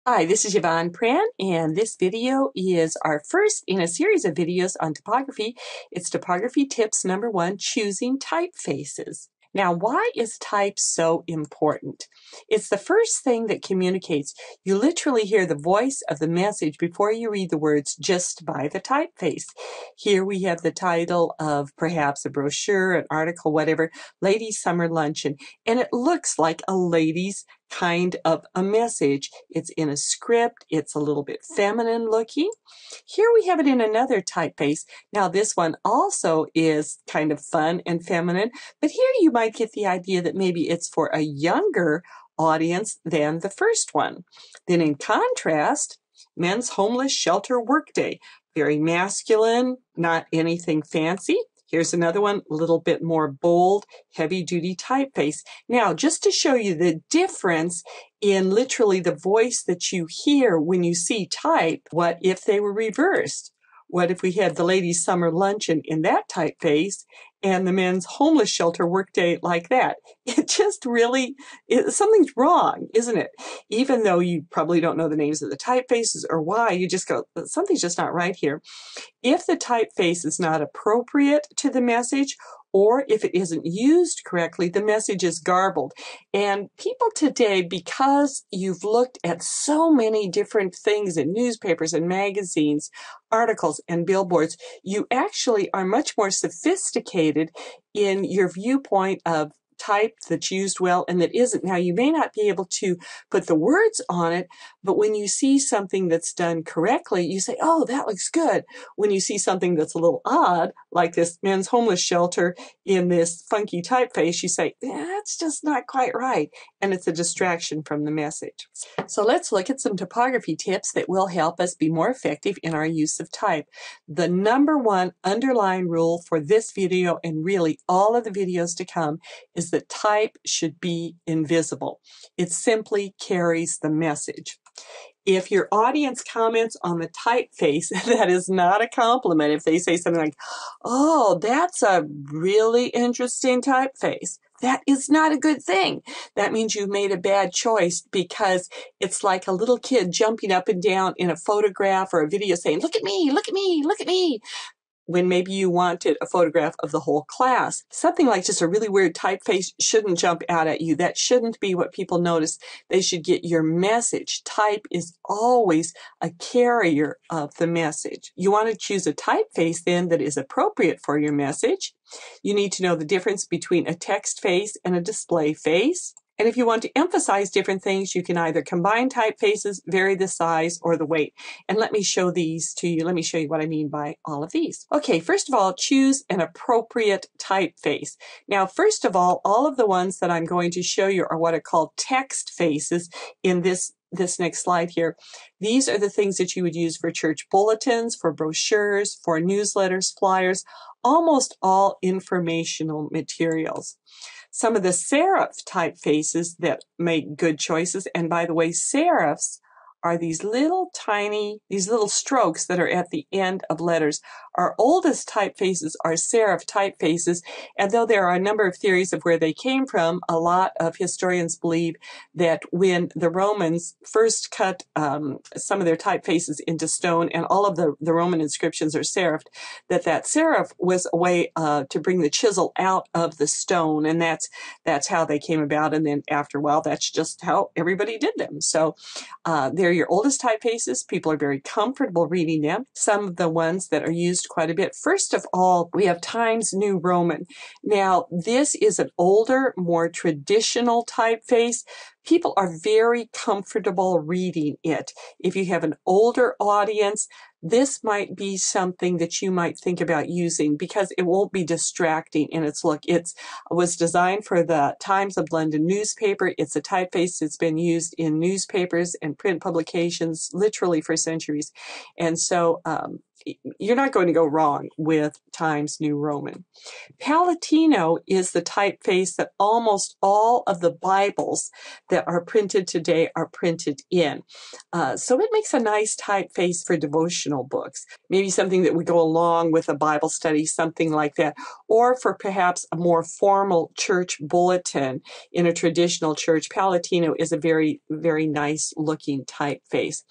Hi, this is Yvon Prehn, and this video is our first in a series of videos on typography. It's typography tips number 1, choosing typefaces. Now, why is type so important? It's the first thing that communicates. You literally hear the voice of the message before you read the words just by the typeface. Here we have the title of perhaps a brochure, an article, whatever, Ladies' Summer Luncheon, and it looks like a ladies' kind of a message. It's in a script. It's a little bit feminine looking. Here we have it in another typeface. Now this one also is kind of fun and feminine, but here you might get the idea that maybe it's for a younger audience than the first one. Then in contrast, Men's Homeless Shelter Workday. Very masculine, not anything fancy. Here's another one, a little bit more bold, heavy-duty typeface. Now, just to show you the difference in literally the voice that you hear when you see type, what if they were reversed? What if we had the ladies' summer luncheon in that typeface and the men's homeless shelter workday like that? It just really, something's wrong, isn't it? Even though you probably don't know the names of the typefaces or why, you just go, something's just not right here. If the typeface is not appropriate to the message, or if it isn't used correctly, the message is garbled. And people today, because you've looked at so many different things in newspapers and magazines, articles and billboards, you actually are much more sophisticated in your viewpoint of type that's used well and that isn't. Now, you may not be able to put the words on it, but when you see something that's done correctly, you say, oh, that looks good. When you see something that's a little odd, like this men's homeless shelter in this funky typeface, you say, that's just not quite right. And it's a distraction from the message. So let's look at some typography tips that will help us be more effective in our use of type. The number 1 underlying rule for this video and really all of the videos to come is that type should be invisible. It simply carries the message. If your audience comments on the typeface, that is not a compliment. If they say something like, oh, that's a really interesting typeface, that is not a good thing. That means you've made a bad choice, because it's like a little kid jumping up and down in a photograph or a video saying, look at me, look at me, look at me, when maybe you wanted a photograph of the whole class. Something like just a really weird typeface shouldn't jump out at you. That shouldn't be what people notice. They should get your message. Type is always a carrier of the message. You want to choose a typeface then that is appropriate for your message. You need to know the difference between a text face and a display face. And if you want to emphasize different things, you can either combine typefaces, vary the size, or the weight. And let me show these to you. Let me show you what I mean by all of these. Okay, first of all, choose an appropriate typeface. Now, first of all of the ones that I'm going to show you are what are called text faces in this next slide here. These are the things that you would use for church bulletins, for brochures, for newsletters, flyers, almost all informational materials. Some of the serif typefaces that make good choices, and by the way, serifs are these little strokes that are at the end of letters. Our oldest typefaces are serif typefaces, and though there are a number of theories of where they came from, a lot of historians believe that when the Romans first cut some of their typefaces into stone, and all of the Roman inscriptions are serifed, that serif was a way to bring the chisel out of the stone, and that's how they came about. And then after a while, that's just how everybody did them. So they're your oldest typefaces. People are very comfortable reading them. Some of the ones that are used quite a bit. First of all, we have Times New Roman. Now, this is an older, more traditional typeface. People are very comfortable reading it. If you have an older audience, this might be something that you might think about using, because it won't be distracting in its look. It was designed for the Times of London newspaper. It's a typeface that's been used in newspapers and print publications literally for centuries. And so you're not going to go wrong with Times New Roman. Palatino is the typeface that almost all of the Bibles that are printed today are printed in. So it makes a nice typeface for devotional books, maybe something that would go along with a Bible study, something like that, or for perhaps a more formal church bulletin in a traditional church. Palatino is a very, very nice looking typeface.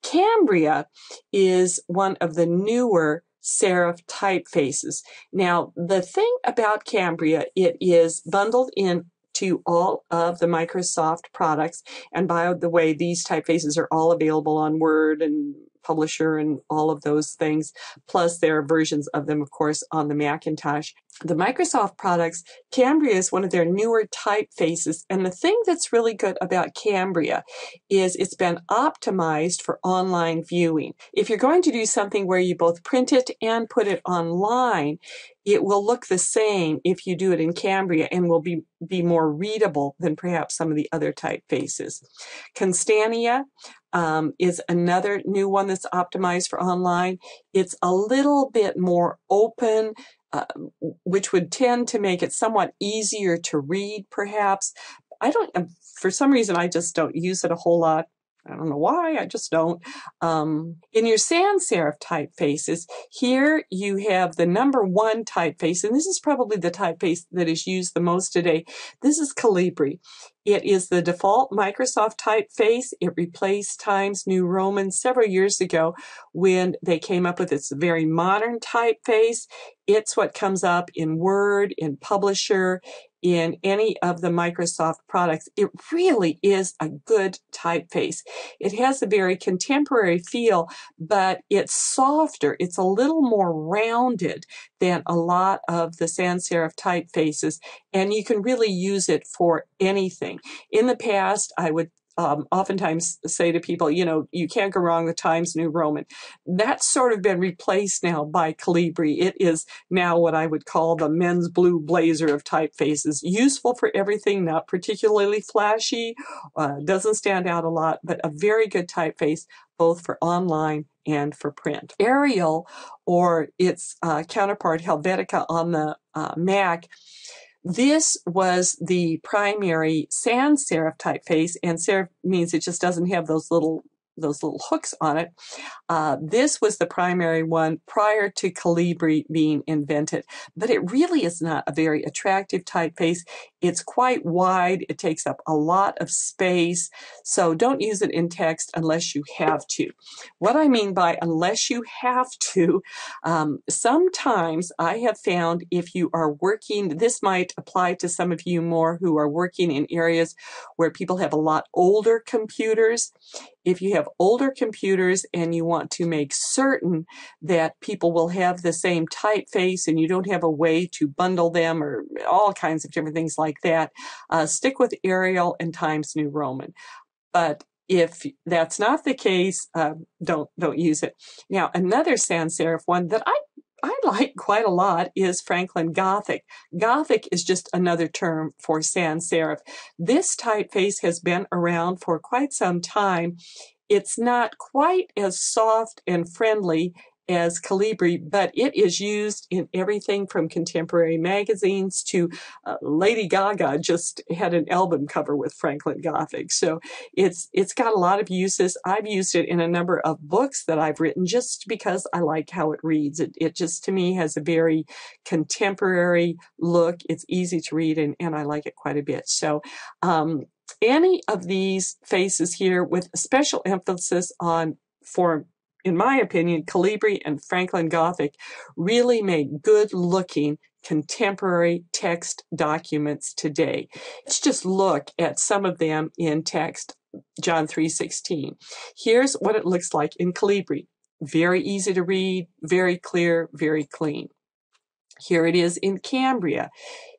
Cambria is one of the newer serif typefaces. Now, the thing about Cambria, it is bundled into all of the Microsoft products. And by the way, these typefaces are all available on Word and Publisher and all of those things. Plus, there are versions of them, of course, on the Macintosh. The Microsoft products, Cambria is one of their newer typefaces. And the thing that's really good about Cambria is it's been optimized for online viewing. If you're going to do something where you both print it and put it online, it will look the same if you do it in Cambria and will be more readable than perhaps some of the other typefaces. Constania is another new one that's optimized for online. It's a little bit more open, which would tend to make it somewhat easier to read, perhaps. For some reason, I just don't use it a whole lot. I don't know why, I just don't. In your sans serif typefaces, here you have the number one typeface, and this is probably the typeface that is used the most today. This is Calibri. It is the default Microsoft typeface. It replaced Times New Roman several years ago when they came up with its very modern typeface. It's what comes up in Word, in Publisher, in any of the Microsoft products. It really is a good typeface. It has a very contemporary feel, but it's softer. It's a little more rounded than a lot of the sans serif typefaces, and you can really use it for anything. In the past, I would oftentimes say to people, you can't go wrong with Times New Roman. That's sort of been replaced now by Calibri. It is now what I would call the men's blue blazer of typefaces. Useful for everything, not particularly flashy, doesn't stand out a lot, but a very good typeface, both for online and for print. Arial, or its counterpart Helvetica on the Mac, this was the primary sans serif typeface, and serif means it just doesn't have those little hooks on it. This was the primary one prior to Calibri being invented, but it really is not a very attractive typeface. It's quite wide. It takes up a lot of space, so don't use it in text unless you have to. What I mean by unless you have to, sometimes I have found if you are working, this might apply to some of you more who are working in areas where people have a lot older computers. If you have older computers and you want to make certain that people will have the same typeface and you don't have a way to bundle them or all kinds of different things like that, stick with Arial and Times New Roman. But if that's not the case, don't use it. Now, another sans serif one that I like quite a lot is Franklin Gothic. Gothic is just another term for sans serif. This typeface has been around for quite some time. It's not quite as soft and friendly as Calibri, but it is used in everything from contemporary magazines to Lady Gaga just had an album cover with Franklin Gothic. So it's got a lot of uses. I've used it in a number of books that I've written just because I like how it reads. It just, to me, has a very contemporary look. It's easy to read, and I like it quite a bit. So any of these faces here with special emphasis on, in my opinion, Calibri and Franklin Gothic really make good-looking contemporary text documents today. Let's just look at some of them in text, John 3:16. Here's what it looks like in Calibri. Very easy to read, very clear, very clean. Here it is in Cambria.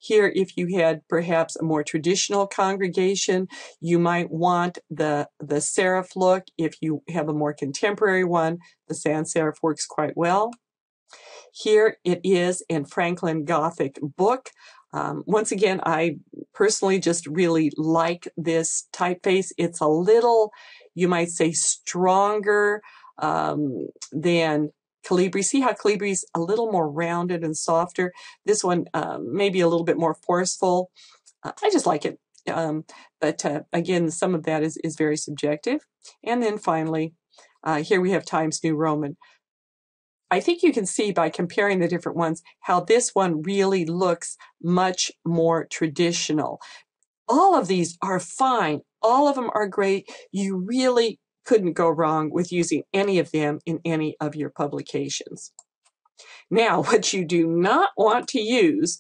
Here, if you had perhaps a more traditional congregation, you might want the serif look. If you have a more contemporary one, the sans serif works quite well. Here it is in Franklin Gothic book. Once again, I personally just really like this typeface. It's a little, you might say, stronger than Calibri. See how Calibri is a little more rounded and softer? This one maybe a little bit more forceful. I just like it. But again, some of that is very subjective. And then finally, here we have Times New Roman. I think you can see by comparing the different ones how this one really looks much more traditional. All of these are fine. All of them are great. You really couldn't go wrong with using any of them in any of your publications. Now, what you do not want to use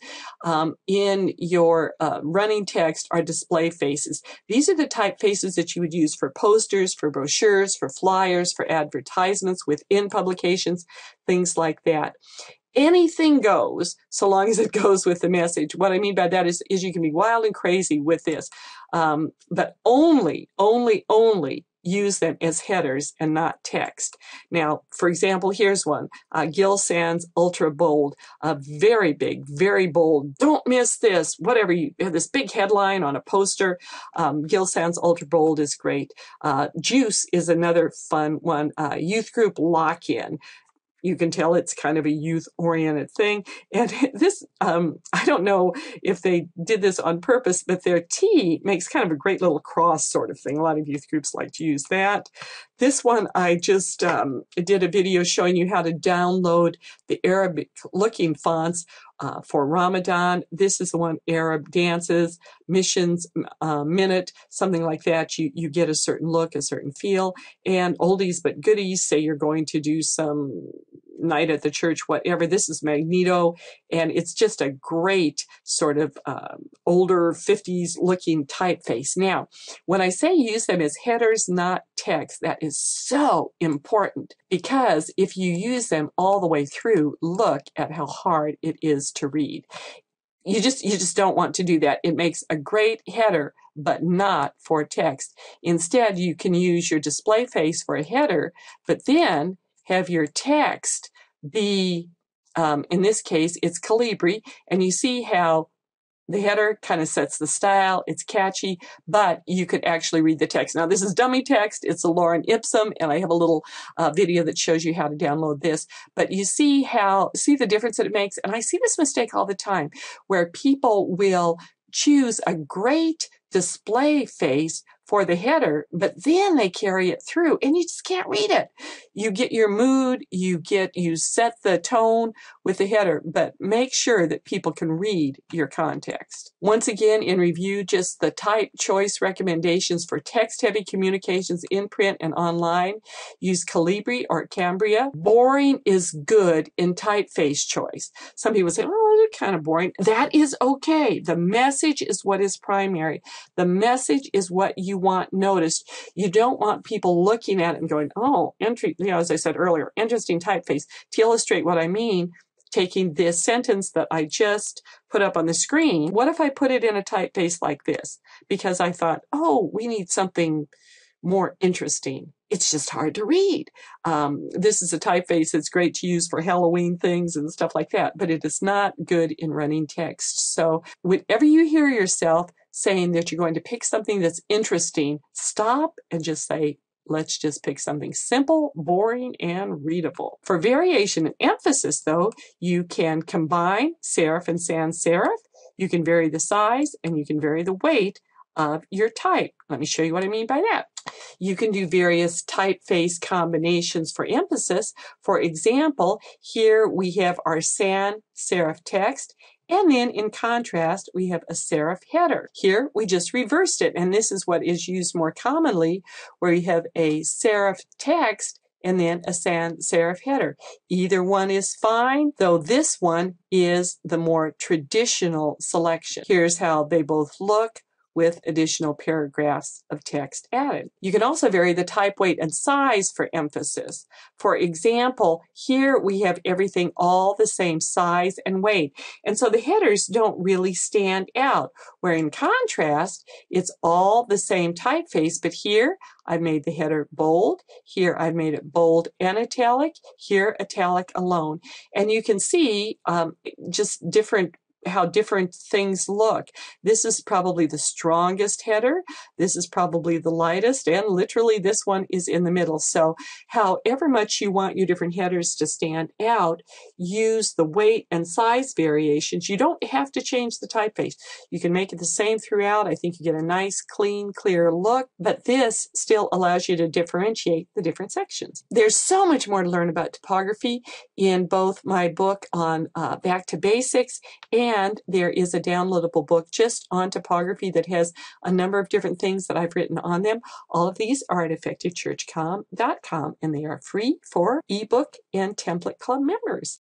in your running text are display faces. These are the typefaces that you would use for posters, for brochures, for flyers, for advertisements within publications, things like that. Anything goes so long as it goes with the message. What I mean by that is you can be wild and crazy with this, but only use them as headers and not text. Now, for example, here's one, Gill Sans Ultra Bold, very big, very bold. Don't miss this. Whatever, you have this big headline on a poster. Gill Sans Ultra Bold is great. Juice is another fun one. Youth group lock-in. You can tell it's kind of a youth-oriented thing. And this, I don't know if they did this on purpose, but their T makes kind of a great little cross sort of thing. A lot of youth groups like to use that. This one, I just did a video showing you how to download the Arabic-looking fonts for Ramadan. This is the one, Arab dances, missions, minute, something like that. You get a certain look, a certain feel. And oldies but goodies, say you're going to do some night at the church, whatever. This is Magneto, and it's just a great sort of older 50s looking typeface. Now, when I say use them as headers, not text, that is so important, because if you use them all the way through, look at how hard it is to read. You just don't want to do that. It makes a great header, but not for text. Instead, you can use your display face for a header, but then have your text be, in this case, it's Calibri, and you see how the header kind of sets the style. It's catchy, but you could actually read the text. Now, this is dummy text. It's a Lorem Ipsum, and I have a little video that shows you how to download this. But you see the difference that it makes. And I see this mistake all the time, where people will choose a great display face for the header, but then they carry it through and you just can't read it. You get your mood, you set the tone with the header, but make sure that people can read your context. Once again, in review, just the type choice recommendations for text-heavy communications in print and online. Use Calibri or Cambria. Boring is good in typeface choice. Some people say, oh, they're kind of boring. That is okay. The message is what is primary. The message is what you want noticed. You don't want people looking at it and going, oh, as I said earlier, interesting typeface. To illustrate what I mean, taking this sentence that I just put up on the screen, what if I put it in a typeface like this? Because I thought, oh, we need something more interesting. It's just hard to read. This is a typeface that's great to use for Halloween things and stuff like that, but it is not good in running text. So whenever you hear yourself saying that you're going to pick something that's interesting, stop and just say, let's just pick something simple, boring, and readable. For variation and emphasis, though, you can combine serif and sans serif. You can vary the size and you can vary the weight of your type. Let me show you what I mean by that. You can do various typeface combinations for emphasis. For example, here we have our sans serif text, and then in contrast, we have a serif header. Here, we just reversed it, and this is what is used more commonly, where you have a serif text and then a sans serif header. Either one is fine, though this one is the more traditional selection. Here's how they both look, with additional paragraphs of text added. You can also vary the type weight and size for emphasis. For example, here we have everything all the same size and weight, and so the headers don't really stand out, where in contrast, it's all the same typeface, but here I've made the header bold, here I've made it bold and italic, here italic alone. And you can see just different how different things look. This is probably the strongest header. This is probably the lightest, and literally this one is in the middle. So however much you want your different headers to stand out, use the weight and size variations. You don't have to change the typeface. You can make it the same throughout. I think you get a nice, clean, clear look, but this still allows you to differentiate the different sections. There's so much more to learn about typography in both my book on Back to Basics, and there is a downloadable book just on typography that has a number of different things that I've written on them. All of these are at effectivechurch.com, and they are free for ebook and template club members.